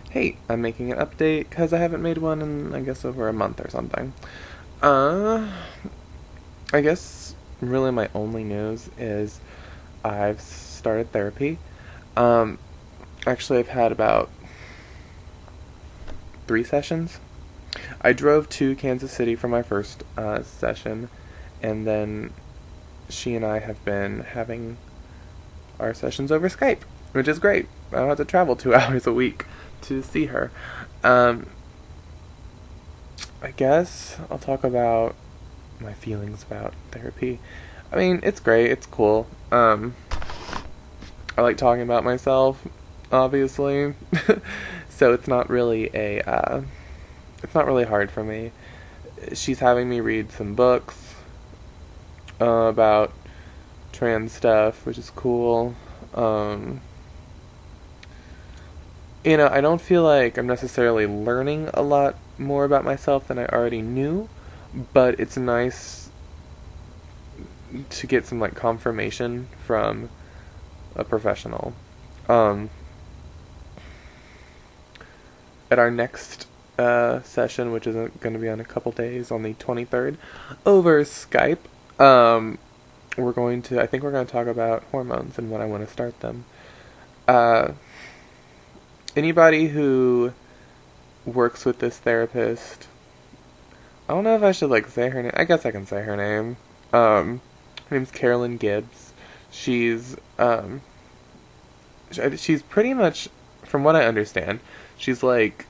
Hey, I'm making an update because I haven't made one in, I guess, over a month or something. Uh, I guess really my only news is I've started therapy. Um, Actually, I've had about 3 sessions. I drove to Kansas City for my first session, and then she and I have been having our sessions over Skype, which is great. I don't have to travel 2 hours a week to see her. Um, I guess I'll talk about my feelings about therapy. I mean, it's great, it's cool. I like talking about myself, obviously. So it's not really hard for me. She's having me read some books about trans stuff, which is cool. Um, I don't feel like I'm necessarily learning a lot more about myself than I already knew, but it's nice to get some like confirmation from a professional. Um, at our next session, which is going to be on a couple days on the 23rd, over Skype, um, I think we're going to talk about hormones and when I want to start them. Uh, Anybody who works with this therapist, I don't know if I should like say her name. I guess I can say her name. Her name's Carolyn Gibbs. She's she's pretty much, from what I understand, she's like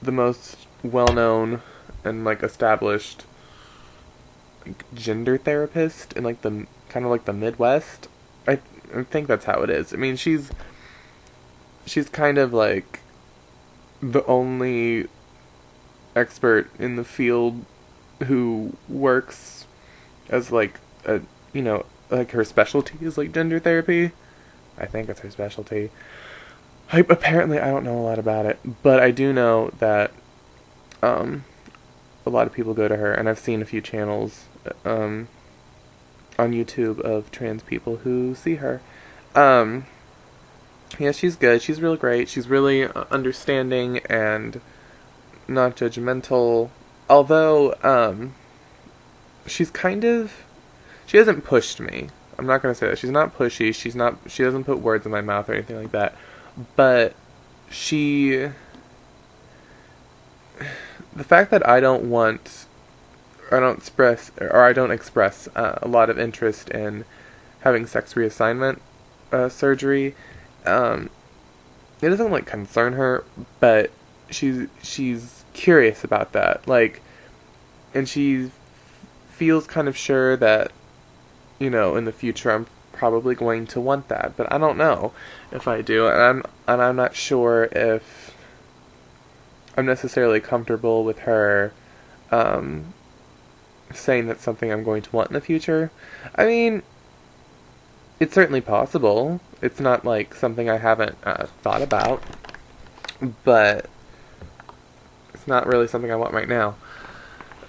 the most well-known and like established like, gender therapist in like the kind of like the Midwest. I think that's how it is. I mean, she's kind of like the only expert in the field who works as like a like her specialty is like gender therapy. I think it's her specialty. Apparently, I don't know a lot about it, but I do know that um, a lot of people go to her, and I've seen a few channels on YouTube of trans people who see her. Um, yeah, she's good. She's real great. She's really understanding and not judgmental. Although, she's kind of she hasn't pushed me. I'm not gonna say that she's not pushy. She doesn't put words in my mouth or anything like that. But she, the fact that I don't express a lot of interest in having sex reassignment surgery. Um, it doesn't like concern her, but she's curious about that. Like, and she feels kind of sure that in the future I'm probably going to want that, but I don't know if I do, and I'm not sure if I'm necessarily comfortable with her um, saying that's something I'm going to want in the future. I mean, it's certainly possible. It's not like something I haven't thought about, but it's not really something I want right now.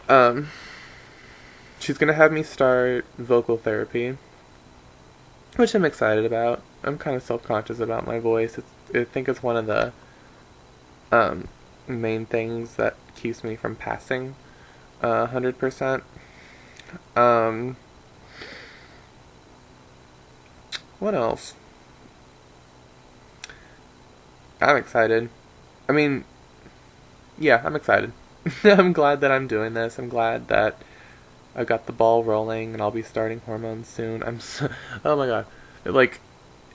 Um, she's gonna have me start vocal therapy, which I'm excited about. I'm kind of self-conscious about my voice. I think it's one of the um, main things that keeps me from passing 100%. Um, what else? I'm excited. I mean, yeah, I'm excited. I'm glad that I'm doing this. I'm glad that I got the ball rolling, and I'll be starting hormones soon. Oh my god, like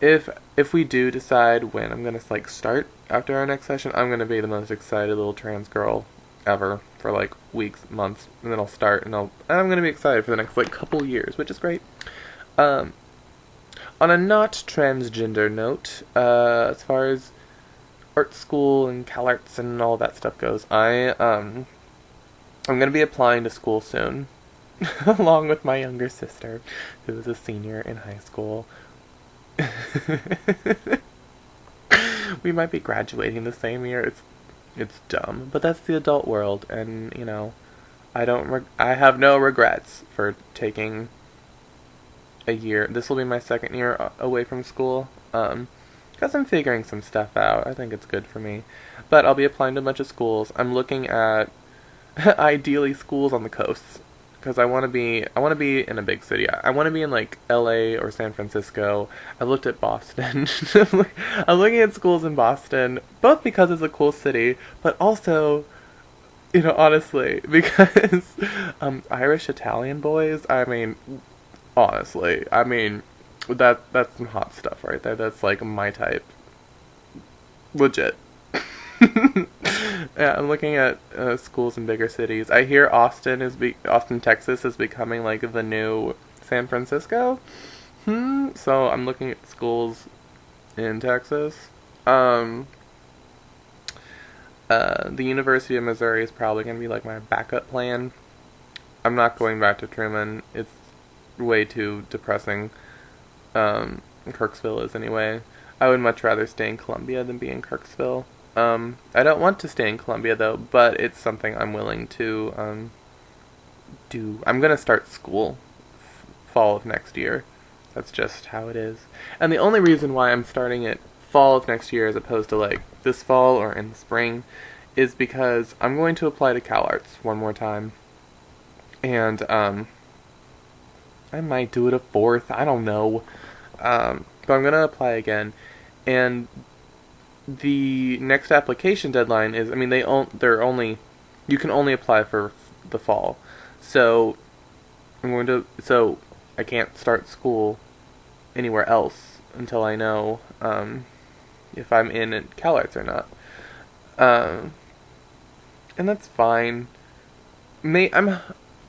if we do decide when I'm gonna like start after our next session, I'm gonna be the most excited little trans girl ever for like weeks, months, and then I'll start and I'm gonna be excited for the next like couple years, which is great. Um, on a not transgender note, as far as art school and CalArts and all that stuff goes, I'm gonna be applying to school soon, along with my younger sister, who is a senior in high school. We might be graduating the same year. It's dumb, but that's the adult world, and I have no regrets for taking a year. This will be my second year away from school. because I'm figuring some stuff out. I think it's good for me. But I'll be applying to a bunch of schools. I'm looking at ideally schools on the coast because I want to be in a big city. I want to be in like LA or San Francisco. I looked at Boston. I'm looking at schools in Boston both because it's a cool city, but also honestly, because Irish Italian boys, I mean, honestly, I mean, that's some hot stuff right there. That's like my type. Legit. Yeah, I'm looking at schools in bigger cities. I hear Austin, Texas is becoming like the new San Francisco. So I'm looking at schools in Texas. Um, the University of Missouri is probably going to be like my backup plan. I'm not going back to Truman. It's way too depressing. Kirksville is anyway. I would much rather stay in Columbia than be in Kirksville. I don't want to stay in Columbia though, but it's something I'm willing to do. I'm gonna start school fall of next year. That's just how it is. And the only reason why I'm starting it fall of next year as opposed to like this fall or in the spring is because I'm going to apply to CalArts one more time. And I might do it a fourth. I don't know. But I'm gonna apply again. And the next application deadline is, I mean, they're only, you can only apply for the fall. So so I can't start school anywhere else until I know if I'm in at CalArts or not. Um, and that's fine. I'm,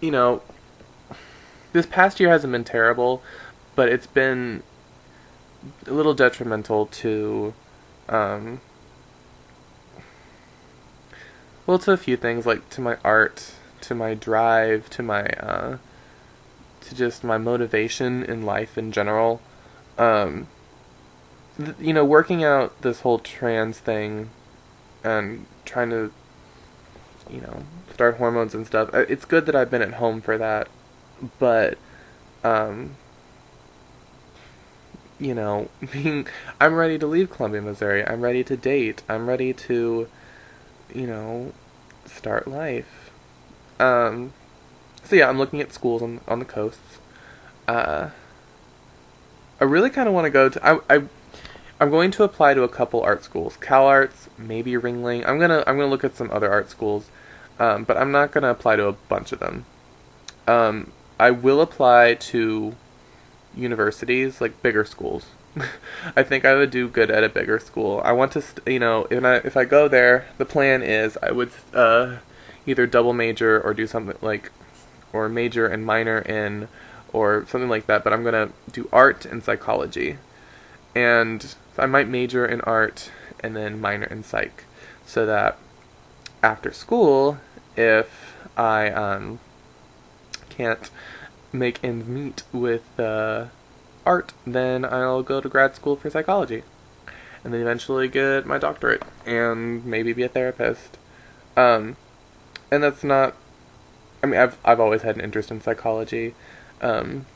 you know, this past year hasn't been terrible, but it's been a little detrimental to, um, well, to a few things, like to my art, to my drive, to just my motivation in life in general. Um, Working out this whole trans thing and trying to, start hormones and stuff. It's good that I've been at home for that, but, um, being, I'm ready to leave Columbia, Missouri. I'm ready to date. I'm ready to, you know, start life. Um, so yeah, I'm looking at schools on the coasts. Uh, I really kind of want to go to. I'm going to apply to a couple art schools. CalArts, maybe Ringling. I'm gonna look at some other art schools, but I'm not gonna apply to a bunch of them. I will apply to universities, like bigger schools. I think I would do good at a bigger school. I want to, if I go there, the plan is I would either double major or do something like, or major and minor in, or something like that. But I'm gonna do art and psychology, and I might major in art and then minor in psych, so that after school, if I can't make ends meet with art, then I'll go to grad school for psychology, and then eventually get my doctorate and maybe be a therapist. Um, and that's not. I mean, I've always had an interest in psychology. Um,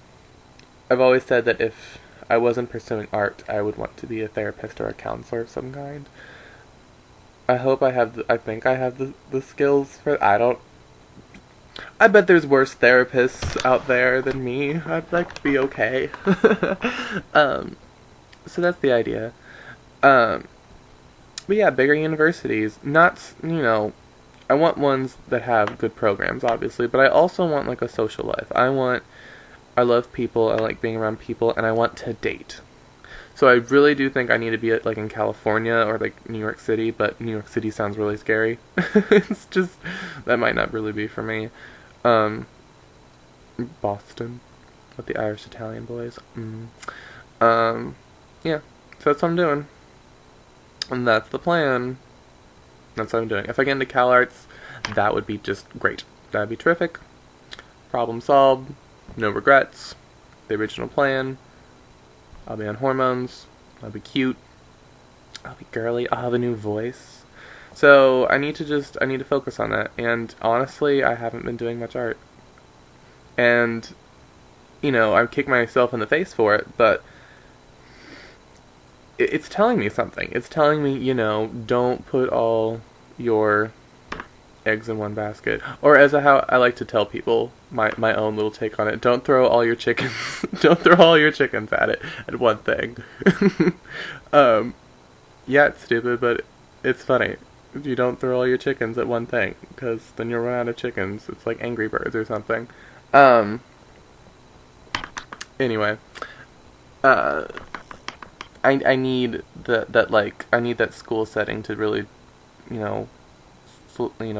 I've always said that if I wasn't pursuing art, I would want to be a therapist or a counselor of some kind. I hope I have. I think I have the skills for. I don't. I bet there's worse therapists out there than me. I'd like to be okay. um, so that's the idea. Um, but yeah, bigger universities. Not, I want ones that have good programs, obviously, but I also want like a social life. I love people, I like being around people, and I want to date. So I really do think I need to be like in California or like New York City, but New York City sounds really scary. It's just, that might not really be for me. Um, Boston with the Irish Italian boys. Yeah, so that's what I'm doing. And that's the plan. That's what I'm doing. If I get into CalArts, that would be just great. That'd be terrific. Problem solved. No regrets. The original plan. I'll be on hormones. I'll be cute. I'll be girly. I'll have a new voice. So I need to focus on that. And honestly, I haven't been doing much art. And, I kick myself in the face for it, but it's telling me something. It's telling me, don't put all your eggs in one basket. Or as how I like to tell people, my own little take on it, don't throw all your chickens don't throw all your chickens at one thing. Yeah, it's stupid, but it's funny. You don't throw all your chickens at one thing, because then you'll run out of chickens. It's like Angry Birds or something. Anyway, I need I need that school setting to really, you know,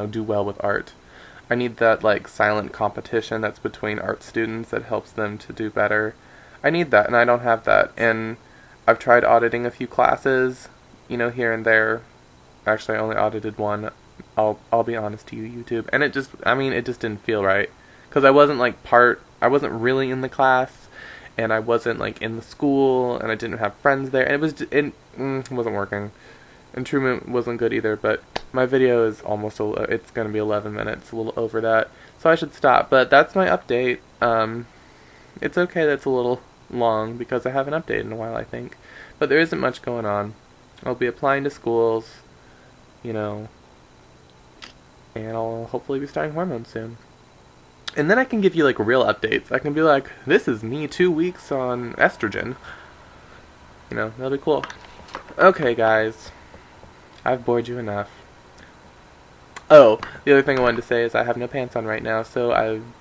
do well with art. I need that like silent competition that's between art students that helps them to do better. I need that, and I don't have that. And I've tried auditing a few classes, here and there. Actually, I only audited one. I'll be honest to you, YouTube, and it just didn't feel right, because I wasn't really in the class, and I wasn't like in the school, and I didn't have friends there, and it wasn't working. And Truman wasn't good either, but my video is it's going to be 11 minutes, a little over that, so I should stop. But that's my update. It's okay that it's a little long, because I haven't updated in a while, I think. But there isn't much going on. I'll be applying to schools, and I'll hopefully be starting hormones soon. And then I can give you like real updates. I can be like, this is me 2 weeks on estrogen. That'll be cool. Okay, guys. I've bored you enough. Oh, the other thing I wanted to say is I have no pants on right now, so I'm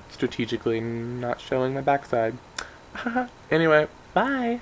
strategically not showing my backside. Anyway, bye!